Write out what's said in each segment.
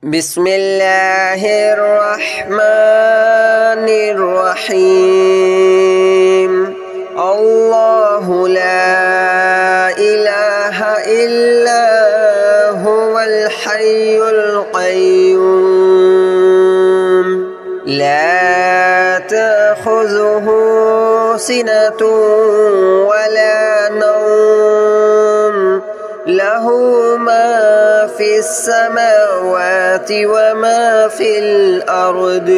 بسم الله الرحمن الرحيم الله لا إله إلا هو الحي القيوم لا تأخذه سنة ولا نوم له ما في السماوات وما في الأرض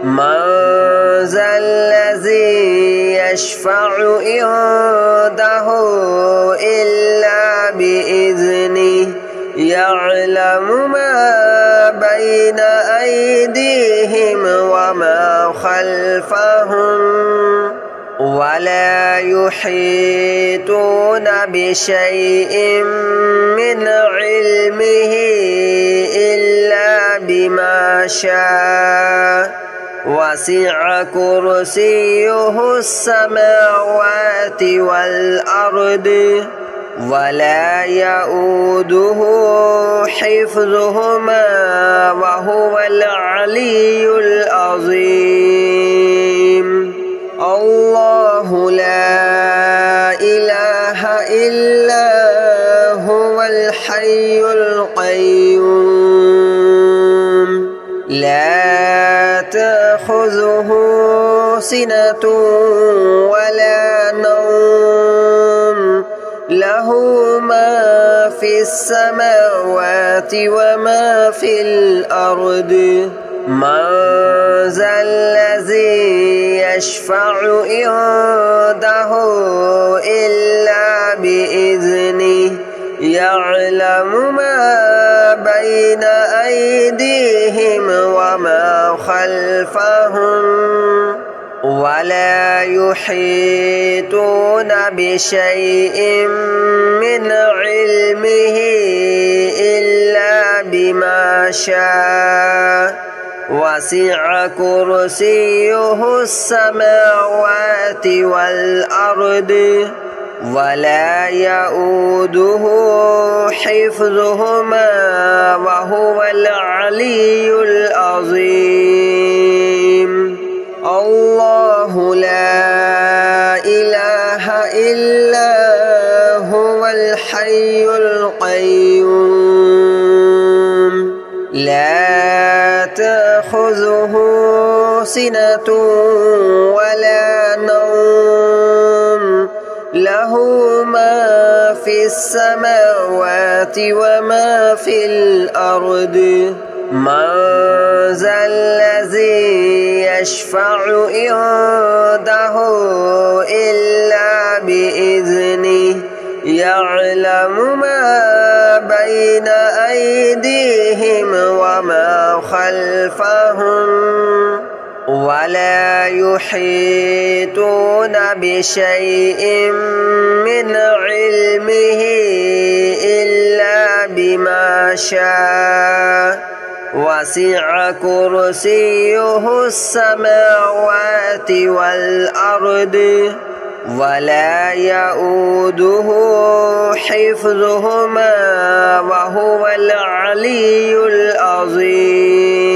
من ذا الذي يشفع عنده إلا بإذنه يعلم ما بين أيديهم وما خلفهم ولا يحيطون بشيء من علمه إلا بما شاء وسع كرسيه السماوات والأرض ولا يؤوده حفظهما وهو العلي العظيم الله لا إله إلا هو الحي القيوم لا تأخذه سنة ولا نوم له ما في السماوات وما في الأرض من ذا الذي يشفع عنده إلا بإذنه يعلم ما بين أيديهم وما خلفهم ولا يحيطون بشيء من علمه إلا بما شاء وسع كرسيه السماوات والأرض ولا يؤوده حفظهما وهو العلي العظيم الله لا إله إلا هو الحي القيوم لا تأخذه سنة ولا نوم له ما في السماوات وما في الأرض من ذا الذي يشفع عنده إلا بإذنه يعلم ما بين أيديهم وما خلفهم ولا يحيطون بشيء من علمه إلا بما شاء وسع كرسيه السماوات والأرض ولا يؤوده حفظهما وهو العلي العظيم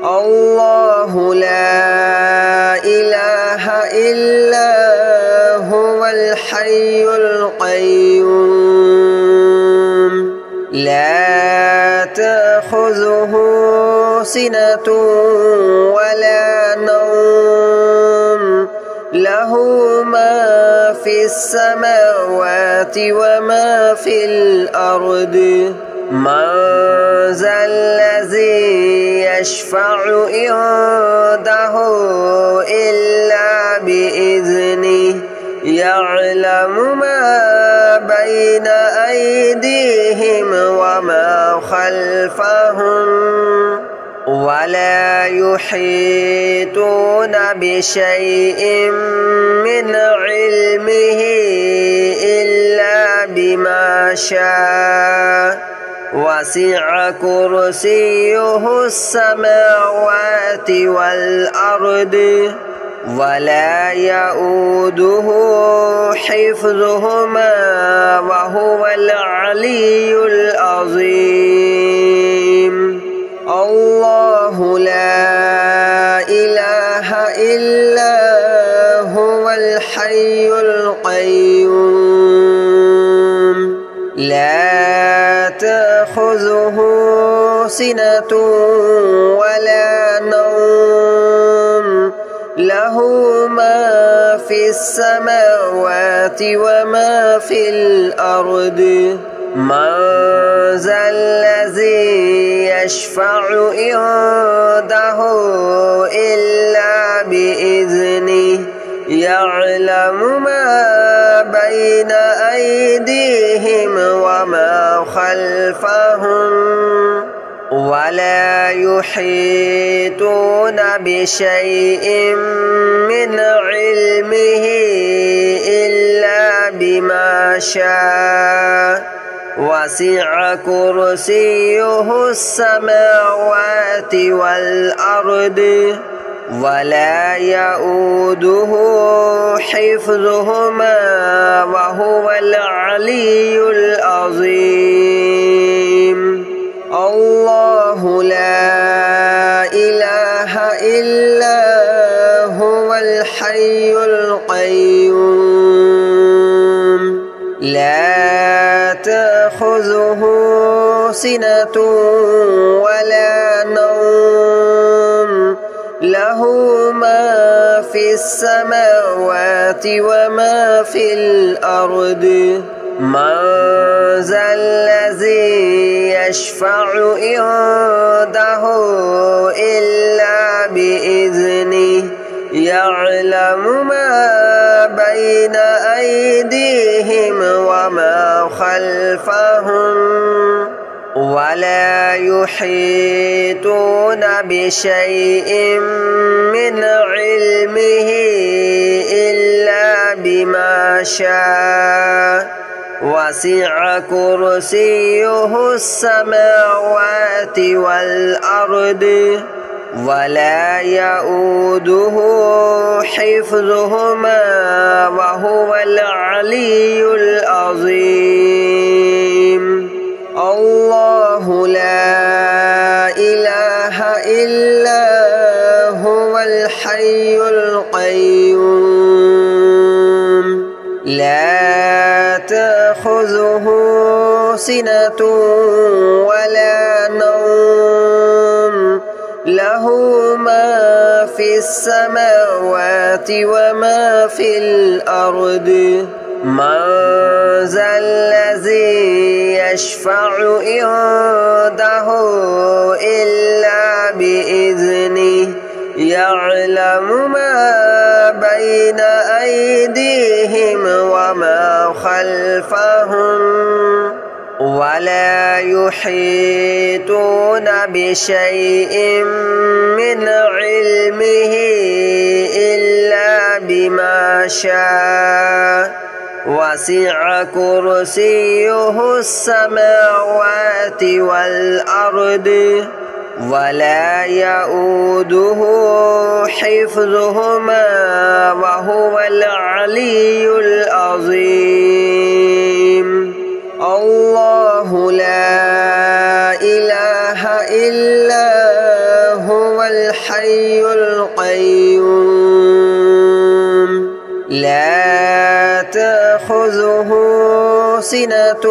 الله لا إله إلا هو الحي القيوم لا تأخذه سنة ولا نوم له ما في السماوات وما في الأرض من ذا الذي يشفع عنده إلا بإذنه يعلم ما بين أيديهم وما خلفهم ولا يحيطون بشيء من علمه إلا بما شاء وسع كرسيه السماوات والأرض ولا يؤوده حفظهما وهو العلي العظيم. تأخذه سنة ولا نوم له ما في السماوات وما في الأرض من ذا الذي يشفع عنده إلا بإذنه يعلم ما بين أيديهم وما خلفهم ولا يحيطون بشيء من علمه إلا بما شاء وسع كرسيه السماوات والأرض ولا يؤوده حفظهما وهو العلي العظيم الله لا إله إلا هو الحي القيوم لا تأخذه سنة ولا نوم له ما في السماوات وما في الأرض من ذا الذي يشفع عنده إلا بإذنه يعلم ما بين أيديهم وما خلفهم ولا يحيطون بشيء من علمه إلا بما شاء وسع كرسيه السماوات والأرض ولا يؤوده حفظهما وهو العلي العظيم الله لا إله إلا هو الحي القيوم لا تأخذه سنة ولا نوم له ما في السماوات وما في الأرض من ذا الذي يشفع عنده إلا بإذنه يعلم ما بين أيديهم وما خلفهم ولا يحيطون بشيء من علمه إلا بما شاء وسع كرسيه السماوات والأرض ولا يؤوده حفظهما وهو العلي العظيم الله لا إله إلا هو الحي القيوم لا تأخذه سنة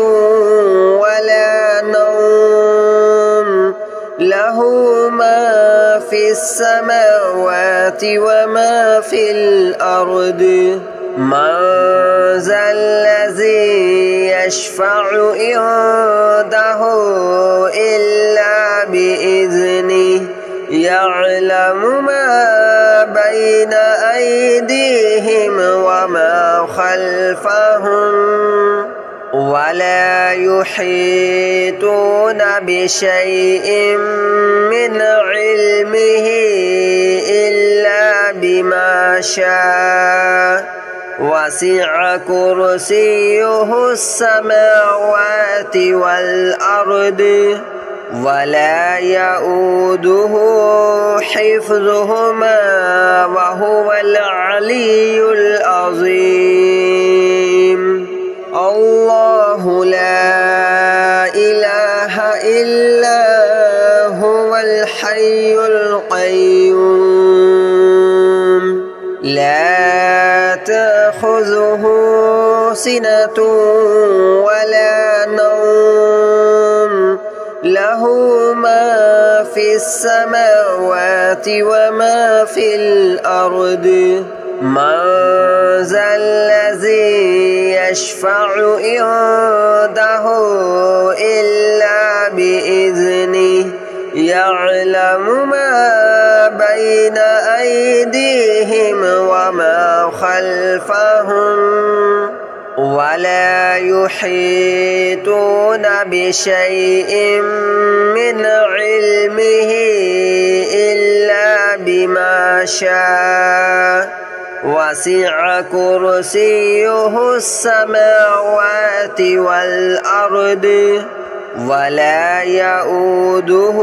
ولا نوم له ما في السماوات وما في الأرض من ذا الذي يشفع عنده إلا بإذنه يعلم ما بين أيديهم وما خلفهم ولا يحيطون بشيء من علمه إلا بما شاء وسع كرسيه السماوات والأرض ولا يؤوده حفظهما وهو العلي العظيم الله لا إله إلا هو الحي القيوم لا تأخذه سنة ولا نوم له له ما في السماوات وما في الأرض من ذا الذي يشفع عنده إلا بإذنه يعلم ما بين أيديهم وما خلفهم ولا يحيطون بشيء من علمه إلا بما شاء وسع كرسيه السماوات والأرض ولا يؤوده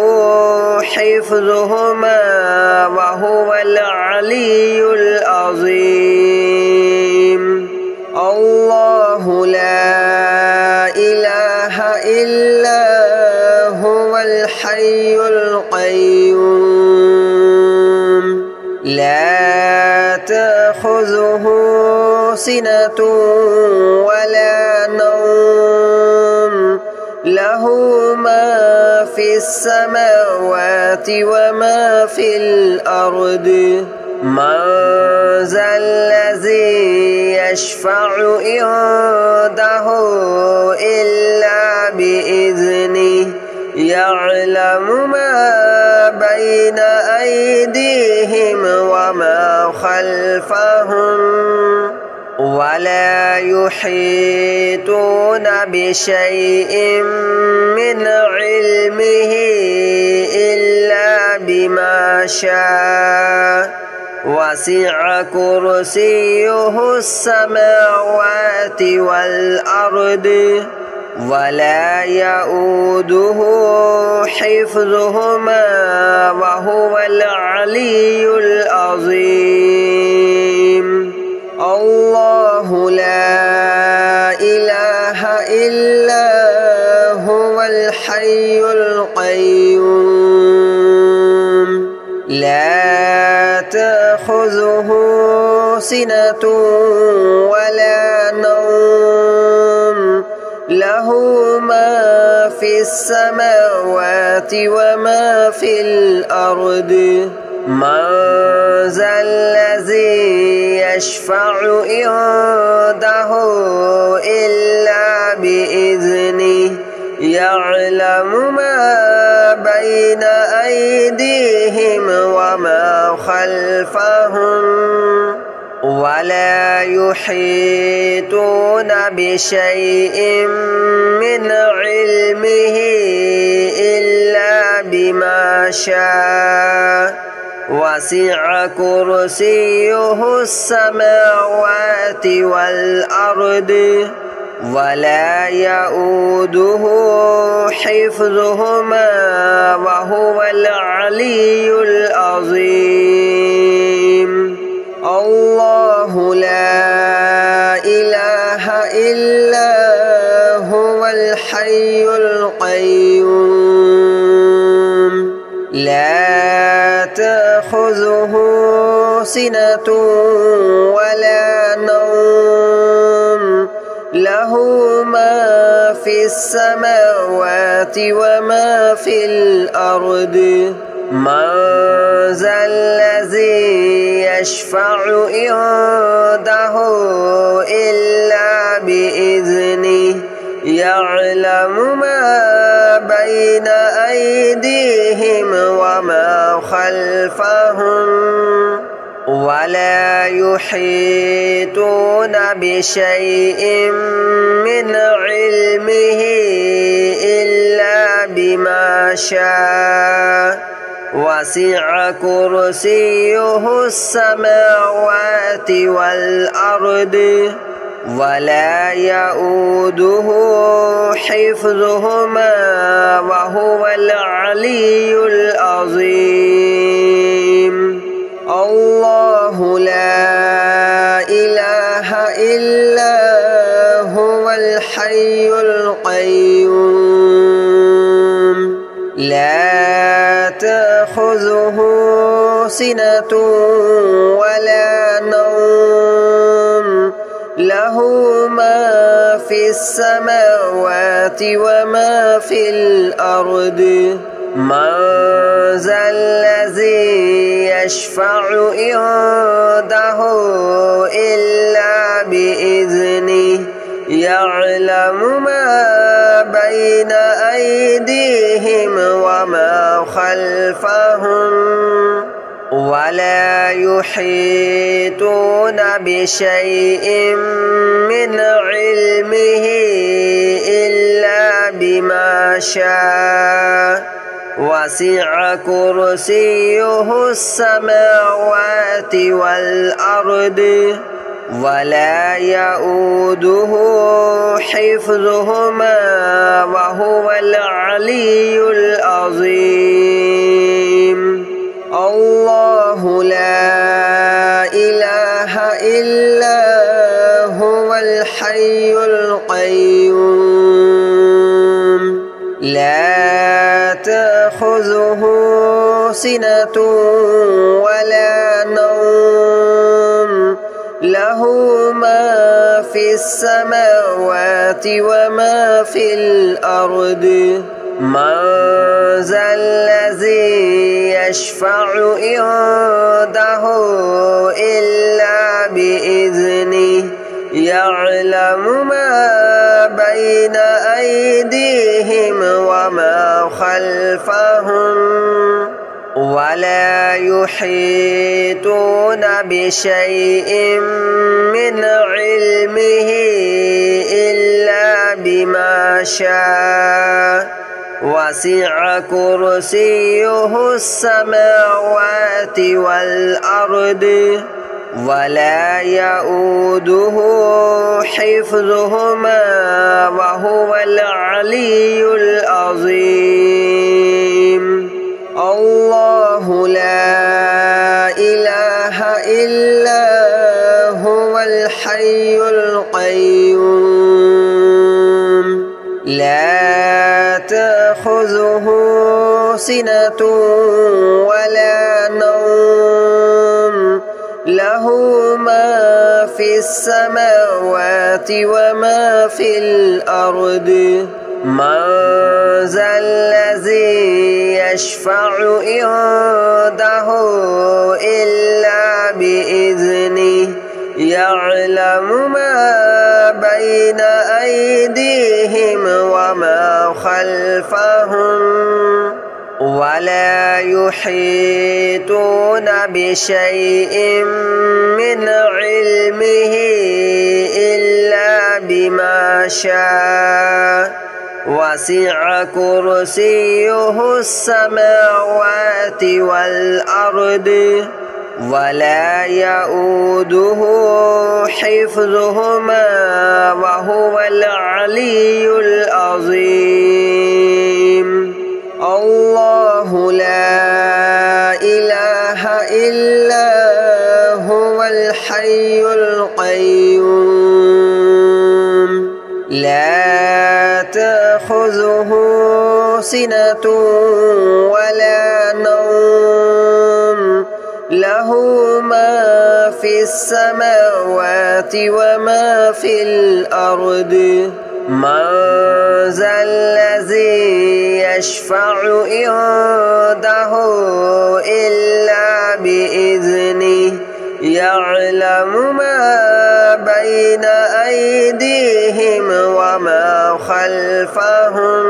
حفظهما وهو العلي العظيم الله لا إله إلا هو الحي القيوم لا تأخذه سنة ولا نوم له ما في السماوات وما في الأرض من ذا الذي يشفع عنده إلا بإذنه يعلم ما بين أيديهم وما خلفهم ولا يحيطون بشيء من علمه إلا بما شاء وسع كرسيه السماوات والأرض ولا يؤوده حفظهما وهو العلي العظيم الله لا إله إلا هو الحي القيوم لا تأخذه سنة ولا نوم له ما في السماوات وما في الأرض من ذا الذي يشفع عنده إلا بإذنه يعلم ما بين أيديهم وما خلفهم ولا يحيطون بشيء من علمه إلا بما شاء وسع كرسيه السماوات والأرض ولا يؤوده حفظهما وهو العلي العظيم الله لا إله إلا هو الحي القيوم لا تأخذه سنة ولا نوم له ما في السماوات وما في الأرض من ذا الذي يشفع عنده إلا بإذنه يعلم ما بين أيديهم وما خلفهم ولا يحيطون بشيء من علمه إلا بما شاء وسع كرسيه السماوات والأرض ولا يؤوده حفظهما وهو العلي العظيم الله لا إله إلا هو الحي القيوم لا تأخذه سنة ولا نوم له ما في السماوات وما في الأرض من ذا الذي يشفع عنده إلا بإذنه يعلم ما بين أيديهم وما خلفهم ولا يحيطون بشيء من علمه إلا بما شاء وسع كرسيه السماوات والأرض ولا يؤوده حفظهما وهو العلي العظيم الله لا إله إلا هو الحي القيوم لا تأخذه سنة ولا نوم له ما في السماوات وما في الأرض من ذا الذي يشفع عنده إلا بإذنه يعلم ما بين أيديهم وما خلفهم ولا يحيطون بشيء من علمه إلا بما شاء وسع كرسيه السماوات والأرض ولا يؤوده حفظهما وهو العلي العظيم الله لا إله إلا هو الحي القيوم لا تأخذه سنة ولا نوم له ما في السماوات وما في الأرض من ذا الذي يشفع عنده إلا بإذنه يعلم ما بين أيديهم وما خلفهم ولا يحيطون بشيء من علمه إلا بما شاء وسع كرسيه السماوات والأرض ولا يؤوده حفظهما وهو العلي العظيم الله لا إله إلا هو الحي القيوم لا تأخذه سنة ولا نوم له ما في السماوات وما في الأرض من ذا الذي يشفع عنده إلا بإذنه يعلم ما بين أيديهم وما خلفهم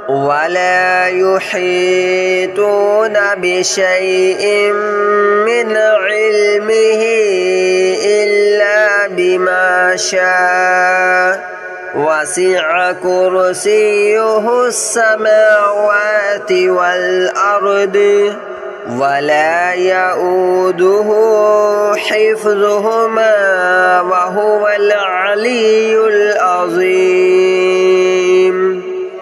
ولا يحيطون بشيء من علمه إلا بما شاء وسع كرسيه السماوات والأرض ولا يؤوده حفظهما وهو العلي العظيم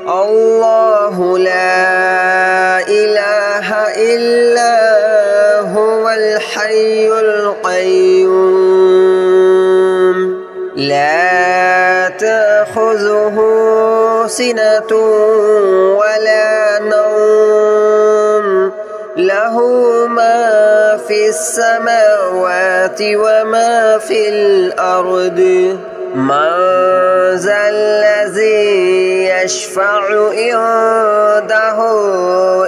الله لا إله إلا هو الحي القيوم لا تأخذه سنة ولا نوم له ما في السماوات وما في الأرض من ذا الذي يشفع عنده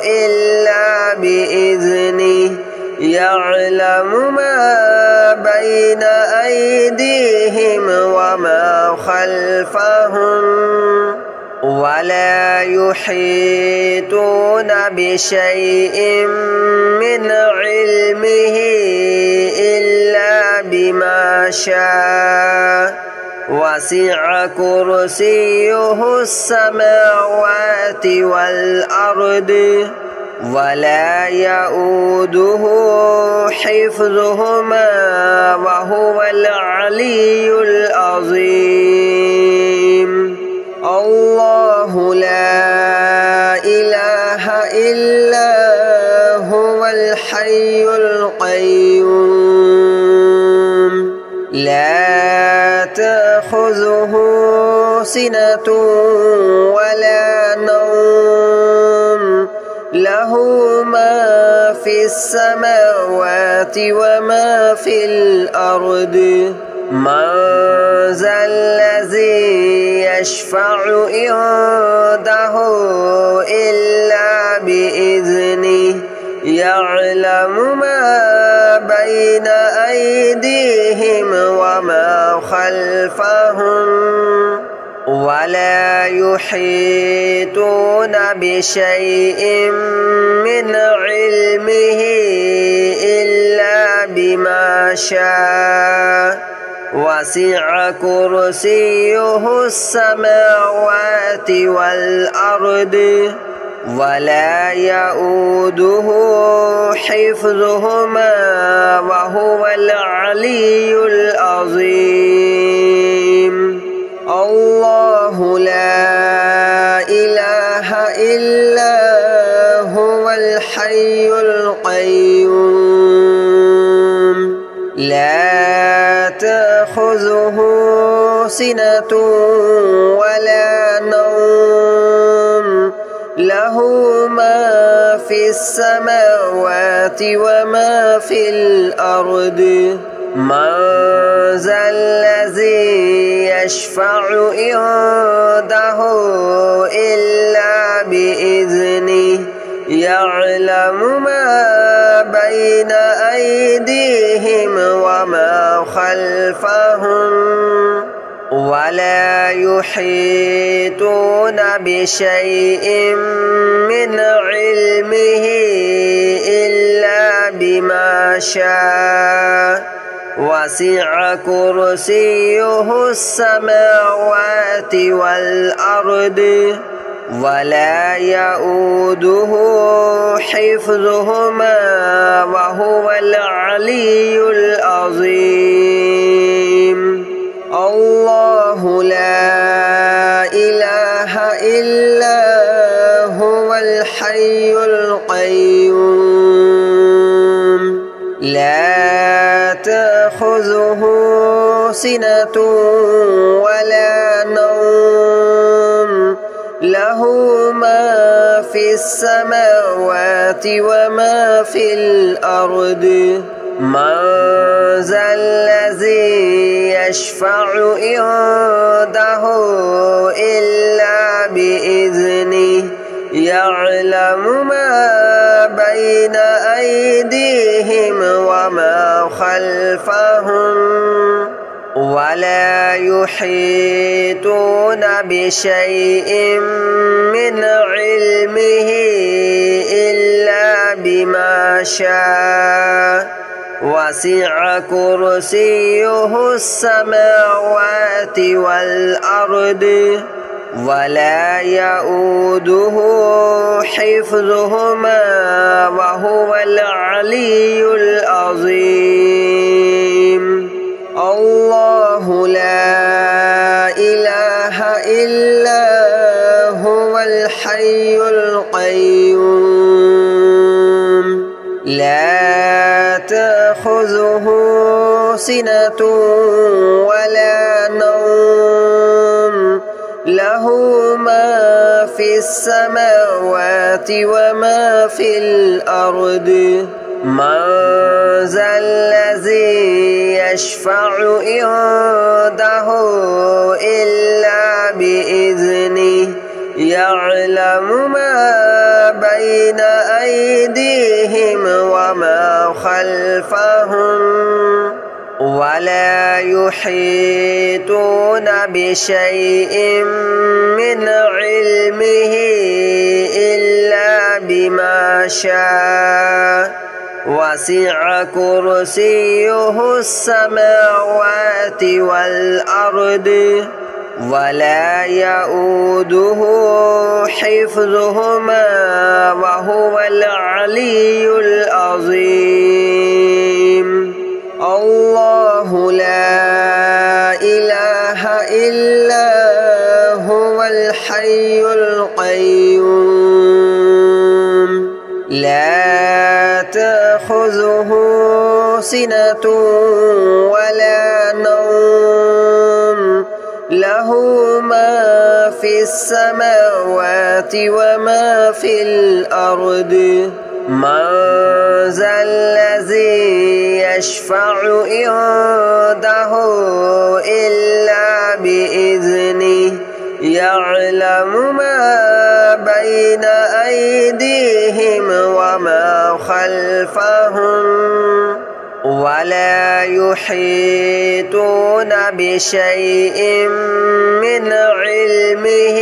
إلا بإذنه يعلم ما بين أيديهم وما خلفهم ولا يحيطون بشيء من علمه إلا بما شاء وسع كرسيه السماوات والأرض ولا يؤوده حفظهما وهو العلي العظيم الله لا إله إلا هو الحي القيوم لا تأخذه سنة ولا نوم له ما في السماوات وما في الأرض من ذا الذي يشفع عنده إلا بإذنه يعلم ما بين أيديهم وما خلفهم ولا يحيطون بشيء من علمه إلا بما شاء وسع كرسيه السماوات والأرض ولا يؤوده حفظهما وهو العلي العظيم الله لا إله إلا هو الحي القيوم لا تأخذه سنة ولا نوم له ما في السماوات وما في الأرض من ذا الذي يشفع عنده إلا بإذنه يعلم ما بين أيديهم وما خلفهم ولا يحيطون بشيء من علمه إلا بما شاء وسع كرسيه السماوات والأرض ولا يؤوده حفظهما وهو العلي العظيم الله لا إله إلا هو الحي القيوم لا تأخذه سنة ولا نوم له ما في السماوات وما في الأرض من ذا الذي يشفع عنده إلا بإذنه يعلم ما بين أيديهم وما خلفهم ولا يحيطون بشيء من علمه إلا بما شاء وسع كرسيه السماوات والأرض ولا يؤوده حفظهما وهو العلي العظيم الله لا إله إلا هو الحي القيوم لا تأخذه سنة ولا نوم له ما في السماوات وما في الأرض من ذا الذي يشفع عنده إلا بإذنه يعلم ما بين أيديهم وما خلفهم ولا يحيطون بشيء من علمه إلا بما شاء وسع كرسيه السماوات والأرض ولا يؤوده حفظهما وهو العلي العظيم الله لا إله إلا هو الحي القيوم لا تأخذه سنة ولا نوم له ما في السماوات وما في الأرض من ذا الذي يشفع عنده إلا بإذنه يعلم ما بين أيديهم وما خلفهم ولا يحيطون بشيء من علمه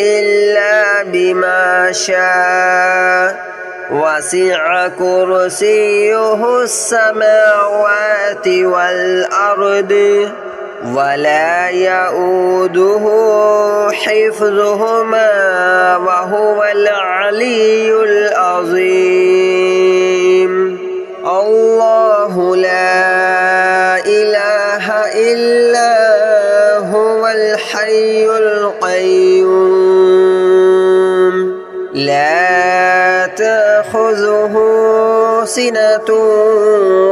إلا بما شاء وسع كرسيه السماوات والأرض ولا يؤوده حفظهما وهو العلي العظيم الله لا إله إلا هو الحي القيوم لا تأخذه سنة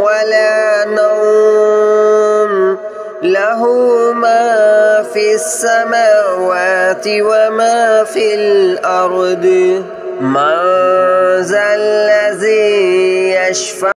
ولا نوم له ما في السماوات وما في الأرض من ذا الذي يشفع